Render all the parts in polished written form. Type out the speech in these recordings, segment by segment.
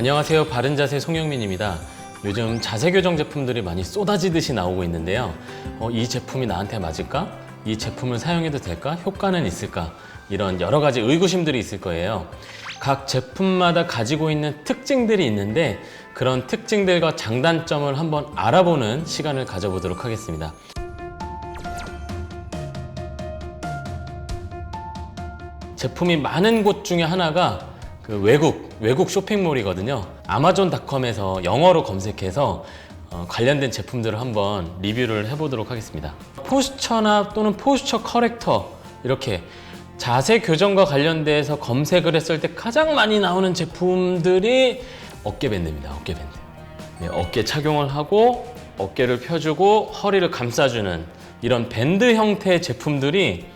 안녕하세요. 바른자세 송영민입니다. 요즘 자세교정 제품들이 많이 쏟아지듯이 나오고 있는데요. 이 제품이 나한테 맞을까? 이 제품을 사용해도 될까? 효과는 있을까? 이런 여러 가지 의구심들이 있을 거예요. 각 제품마다 가지고 있는 특징들이 있는데 그런 특징들과 장단점을 한번 알아보는 시간을 가져보도록 하겠습니다. 제품이 많은 곳 중에 하나가 그 외국 쇼핑몰이거든요. 아마존닷컴에서 영어로 검색해서 관련된 제품들을 한번 리뷰를 해보도록 하겠습니다. 포스처나 또는 포스처 커렉터, 이렇게 자세 교정과 관련돼서 검색을 했을 때 가장 많이 나오는 제품들이 어깨밴드입니다. 어깨밴드. 네, 어깨 착용을 하고 어깨를 펴주고 허리를 감싸주는 이런 밴드 형태의 제품들이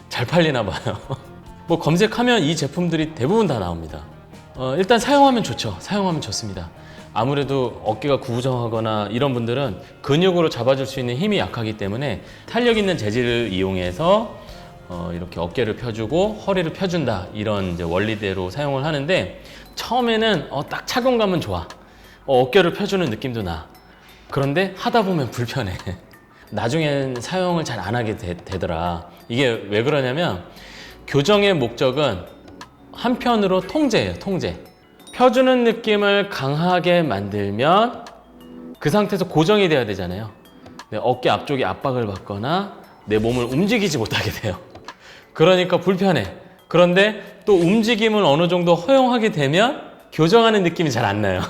잘 팔리나 봐요. 뭐 검색하면 이 제품들이 대부분 다 나옵니다. 일단 사용하면 좋죠. 사용하면 좋습니다. 아무래도 어깨가 구부정하거나 이런 분들은 근육으로 잡아줄 수 있는 힘이 약하기 때문에 탄력 있는 재질을 이용해서 이렇게 어깨를 펴주고 허리를 펴준다, 이런 이제 원리대로 사용을 하는데, 처음에는 딱 착용감은 좋아. 어깨를 펴주는 느낌도 나. 그런데 하다 보면 불편해. 나중엔 사용을 잘 안 하게 되더라. 이게 왜 그러냐면, 교정의 목적은 한편으로 통제예요. 통제. 펴주는 느낌을 강하게 만들면 그 상태에서 고정이 돼야 되잖아요. 내 어깨 앞쪽이 압박을 받거나 내 몸을 움직이지 못하게 돼요. 그러니까 불편해. 그런데 또 움직임을 어느 정도 허용하게 되면 교정하는 느낌이 잘 안 나요.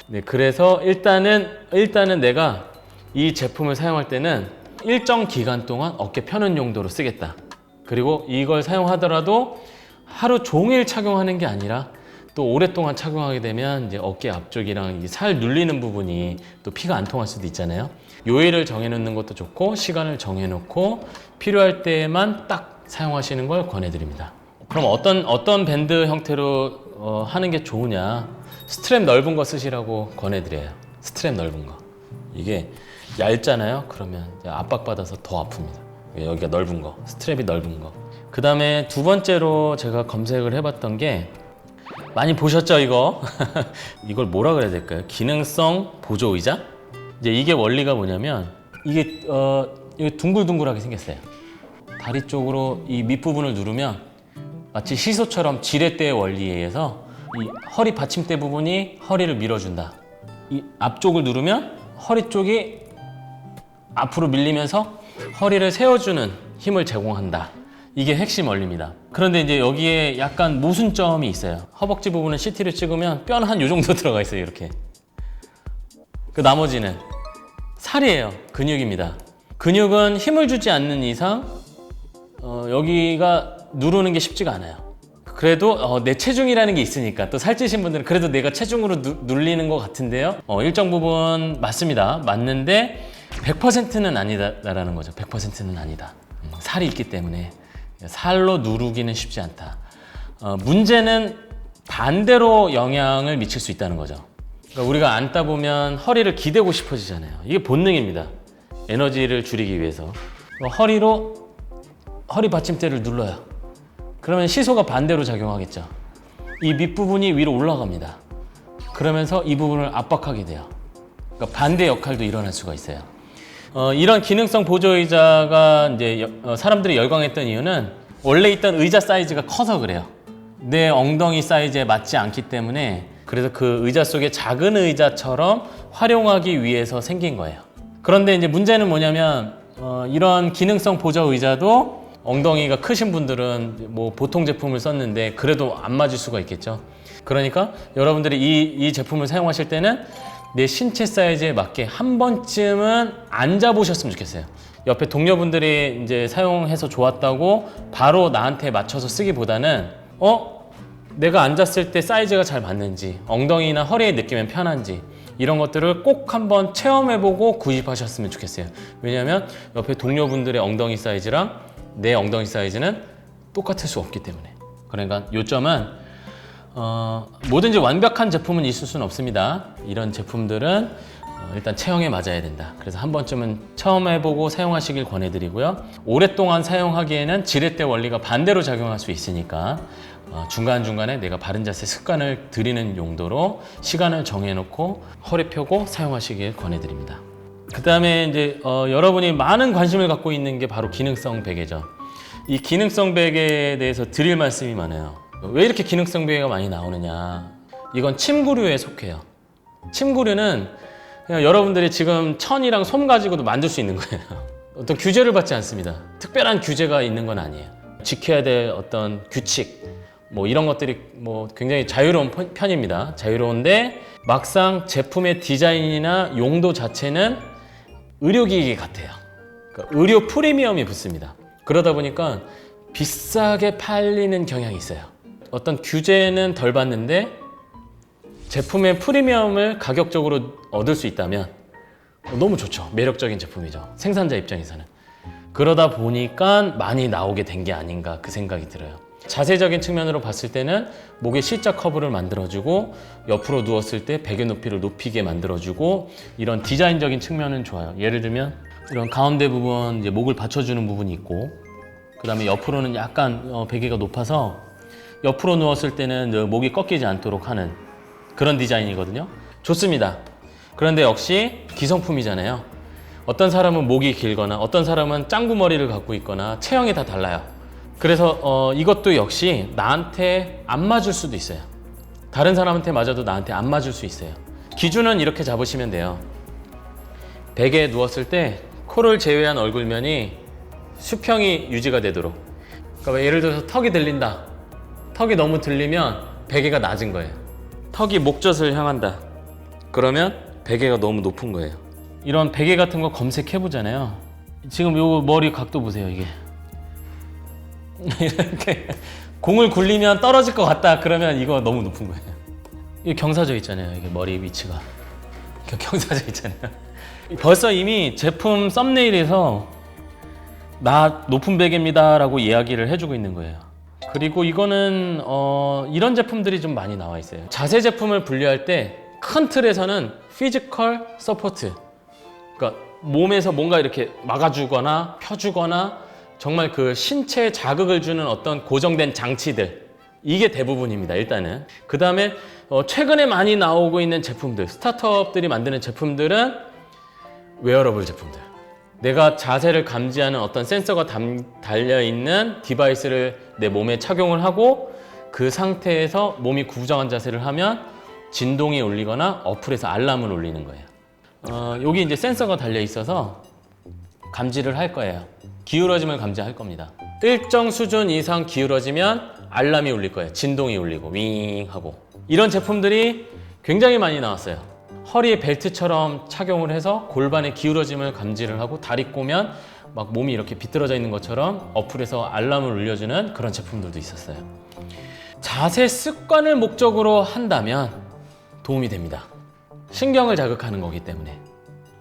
네, 그래서 일단은 내가 이 제품을 사용할 때는 일정 기간 동안 어깨 펴는 용도로 쓰겠다. 그리고 이걸 사용하더라도 하루 종일 착용하는 게 아니라 또 오랫동안 착용하게 되면 이제 어깨 앞쪽이랑 살 눌리는 부분이 또 피가 안 통할 수도 있잖아요. 요일을 정해놓는 것도 좋고, 시간을 정해놓고 필요할 때만 딱 사용하시는 걸 권해드립니다. 그럼 어떤 밴드 형태로 하는 게 좋으냐? 스트랩 넓은 거 쓰시라고 권해드려요. 스트랩 넓은 거. 이게 얇잖아요. 그러면 이제 압박받아서 더 아픕니다. 여기가 넓은 거, 스트랩이 넓은 거. 그 다음에 두 번째로 제가 검색을 해봤던 게, 많이 보셨죠, 이거? 이걸 뭐라 그래야 될까요? 기능성 보조 의자? 이제 이게 원리가 뭐냐면, 이게 둥글둥글하게 생겼어요. 다리 쪽으로 이 밑부분을 누르면 마치 시소처럼 지렛대의 원리에 의해서 이 허리 받침대 부분이 허리를 밀어준다. 이 앞쪽을 누르면 허리 쪽이 앞으로 밀리면서 허리를 세워주는 힘을 제공한다. 이게 핵심 원리입니다. 그런데 이제 여기에 약간 모순점이 있어요. 허벅지 부분은 CT를 찍으면 뼈는 한 요 정도 들어가 있어요. 이렇게. 그 나머지는 살이에요. 근육입니다. 근육은 힘을 주지 않는 이상 여기가 누르는 게 쉽지가 않아요. 그래도 내 체중이라는 게 있으니까, 또 살찌신 분들은 그래도 내가 체중으로 눌리는 것 같은데요. 일정 부분 맞습니다. 맞는데 100%는 아니다라는 거죠. 100%는 아니다. 살이 있기 때문에 살로 누르기는 쉽지 않다. 문제는 반대로 영향을 미칠 수 있다는 거죠. 그러니까 우리가 앉다 보면 허리를 기대고 싶어지잖아요. 이게 본능입니다. 에너지를 줄이기 위해서. 허리 받침대를 눌러요. 그러면 시소가 반대로 작용하겠죠. 이 밑부분이 위로 올라갑니다. 그러면서 이 부분을 압박하게 돼요. 그러니까 반대 역할도 일어날 수가 있어요. 이런 기능성 보조의자가 이제 사람들이 열광했던 이유는 원래 있던 의자 사이즈가 커서 그래요. 내 엉덩이 사이즈에 맞지 않기 때문에, 그래서 그 의자 속에 작은 의자처럼 활용하기 위해서 생긴 거예요. 그런데 이제 문제는 뭐냐면, 이런 기능성 보조의자도 엉덩이가 크신 분들은 뭐 보통 제품을 썼는데 그래도 안 맞을 수가 있겠죠. 그러니까 여러분들이 이 제품을 사용하실 때는 내 신체 사이즈에 맞게 한 번쯤은 앉아보셨으면 좋겠어요. 옆에 동료분들이 이제 사용해서 좋았다고 바로 나한테 맞춰서 쓰기보다는 내가 앉았을 때 사이즈가 잘 맞는지, 엉덩이나 허리의 느낌은 편한지, 이런 것들을 꼭 한번 체험해보고 구입하셨으면 좋겠어요. 왜냐하면 옆에 동료분들의 엉덩이 사이즈랑 내 엉덩이 사이즈는 똑같을 수 없기 때문에. 그러니까 요점은 뭐든지 완벽한 제품은 있을 수는 없습니다. 이런 제품들은 일단 체형에 맞아야 된다. 그래서 한 번쯤은 처음 해보고 사용하시길 권해드리고요. 오랫동안 사용하기에는 지렛대 원리가 반대로 작용할 수 있으니까 중간중간에 내가 바른 자세 습관을 들이는 용도로 시간을 정해놓고 허리 펴고 사용하시길 권해드립니다. 그 다음에 이제 여러분이 많은 관심을 갖고 있는 게 바로 기능성 베개죠. 이 기능성 베개에 대해서 드릴 말씀이 많아요. 왜 이렇게 기능성 베개가 많이 나오느냐. 이건 침구류에 속해요. 침구류는 그냥 여러분들이 지금 천이랑 솜 가지고도 만들 수 있는 거예요. 어떤 규제를 받지 않습니다. 특별한 규제가 있는 건 아니에요. 지켜야 될 어떤 규칙, 뭐 이런 것들이 뭐 굉장히 자유로운 편입니다. 자유로운데 막상 제품의 디자인이나 용도 자체는 의료기기 같아요. 그러니까 의료 프리미엄이 붙습니다. 그러다 보니까 비싸게 팔리는 경향이 있어요. 어떤 규제는 덜 받는데 제품의 프리미엄을 가격적으로 얻을 수 있다면 너무 좋죠. 매력적인 제품이죠. 생산자 입장에서는. 그러다 보니까 많이 나오게 된 게 아닌가 그 생각이 들어요. 자세적인 측면으로 봤을 때는 목의 C자 커브를 만들어주고 옆으로 누웠을 때 베개 높이를 높이게 만들어주고 이런 디자인적인 측면은 좋아요. 예를 들면 이런 가운데 부분 이제 목을 받쳐주는 부분이 있고 그 다음에 옆으로는 약간 베개가 높아서 옆으로 누웠을 때는 목이 꺾이지 않도록 하는 그런 디자인이거든요. 좋습니다. 그런데 역시 기성품이잖아요. 어떤 사람은 목이 길거나 어떤 사람은 짱구 머리를 갖고 있거나 체형이 다 달라요. 그래서 이것도 역시 나한테 안 맞을 수도 있어요. 다른 사람한테 맞아도 나한테 안 맞을 수 있어요. 기준은 이렇게 잡으시면 돼요. 베개에 누웠을 때 코를 제외한 얼굴면이 수평이 유지가 되도록. 그러니까 예를 들어서 턱이 들린다. 턱이 너무 들리면 베개가 낮은 거예요. 턱이 목젖을 향한다. 그러면 베개가 너무 높은 거예요. 이런 베개 같은 거 검색해 보잖아요. 지금 요 머리 각도 보세요. 이게 이렇게 공을 굴리면 떨어질 것 같다. 그러면 이거 너무 높은 거예요. 이게 경사져 있잖아요. 이게 머리 위치가 경사져 있잖아요. 벌써 이미 제품 썸네일에서 나 높은 베개입니다 라고 이야기를 해주고 있는 거예요. 그리고 이거는 이런 제품들이 좀 많이 나와 있어요. 자세 제품을 분류할 때 큰 틀에서는 피지컬 서포트, 그러니까 몸에서 뭔가 이렇게 막아주거나 펴주거나 정말 그 신체에 자극을 주는 어떤 고정된 장치들, 이게 대부분입니다. 일단은 그 다음에 최근에 많이 나오고 있는 제품들, 스타트업들이 만드는 제품들은 웨어러블 제품들, 내가 자세를 감지하는 어떤 센서가 달려있는 디바이스를 내 몸에 착용을 하고 그 상태에서 몸이 구부정한 자세를 하면 진동이 울리거나 어플에서 알람을 울리는 거예요. 여기 이제 센서가 달려 있어서 감지를 할 거예요. 기울어짐을 감지할 겁니다. 일정 수준 이상 기울어지면 알람이 울릴 거예요. 진동이 울리고 윙 하고. 이런 제품들이 굉장히 많이 나왔어요. 허리에 벨트처럼 착용을 해서 골반의 기울어짐을 감지를 하고 다리 꼬면 막 몸이 이렇게 비틀어져 있는 것처럼 어플에서 알람을 울려주는 그런 제품들도 있었어요. 자세 습관을 목적으로 한다면 도움이 됩니다. 신경을 자극하는 거기 때문에.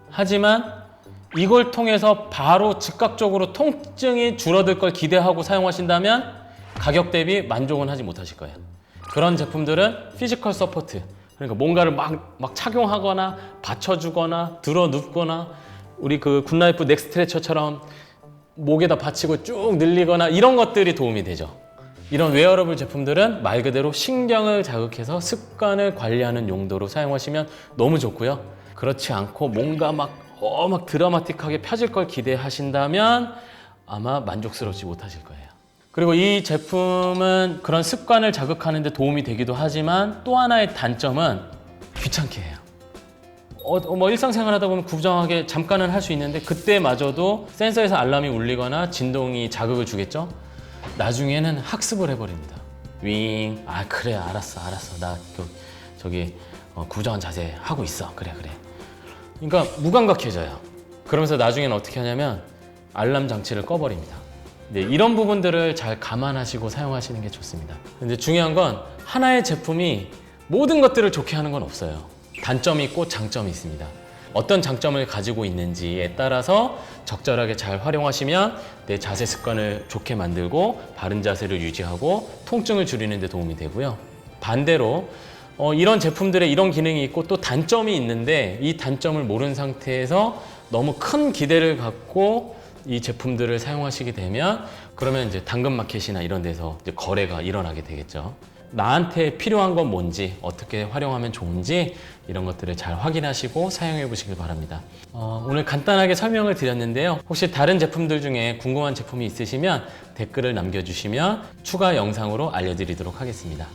하지만 이걸 통해서 바로 즉각적으로 통증이 줄어들 걸 기대하고 사용하신다면 가격 대비 만족은 하지 못하실 거예요. 그런 제품들은 피지컬 서포트, 그러니까 뭔가를 막 착용하거나 받쳐주거나 들어 눕거나 우리 그 굿라이프 넥스트레처처럼 목에다 받치고 쭉 늘리거나 이런 것들이 도움이 되죠. 이런 웨어러블 제품들은 말 그대로 신경을 자극해서 습관을 관리하는 용도로 사용하시면 너무 좋고요. 그렇지 않고 뭔가 막 드라마틱하게 펴질 걸 기대하신다면 아마 만족스럽지 못하실 거예요. 그리고 이 제품은 그런 습관을 자극하는 데 도움이 되기도 하지만 또 하나의 단점은 귀찮게 해요. 뭐 일상생활 하다 보면 구부정하게 잠깐은 할 수 있는데 그때마저도 센서에서 알람이 울리거나 진동이 자극을 주겠죠? 나중에는 학습을 해버립니다. 윙, 아 그래 알았어 나 저기 구부정한 자세 하고 있어. 그래. 그러니까 무감각해져요. 그러면서 나중에는 어떻게 하냐면 알람 장치를 꺼버립니다. 네, 이런 부분들을 잘 감안하시고 사용하시는 게 좋습니다. 근데 중요한 건 하나의 제품이 모든 것들을 좋게 하는 건 없어요. 단점이 있고 장점이 있습니다. 어떤 장점을 가지고 있는지에 따라서 적절하게 잘 활용하시면 내 자세 습관을 좋게 만들고 바른 자세를 유지하고 통증을 줄이는 데 도움이 되고요. 반대로 이런 제품들에 이런 기능이 있고 또 단점이 있는데 이 단점을 모르는 상태에서 너무 큰 기대를 갖고 이 제품들을 사용하시게 되면 그러면 이제 당근마켓이나 이런 데서 이제 거래가 일어나게 되겠죠. 나한테 필요한 건 뭔지, 어떻게 활용하면 좋은지 이런 것들을 잘 확인하시고 사용해 보시길 바랍니다. 오늘 간단하게 설명을 드렸는데요. 혹시 다른 제품들 중에 궁금한 제품이 있으시면 댓글을 남겨주시면 추가 영상으로 알려드리도록 하겠습니다.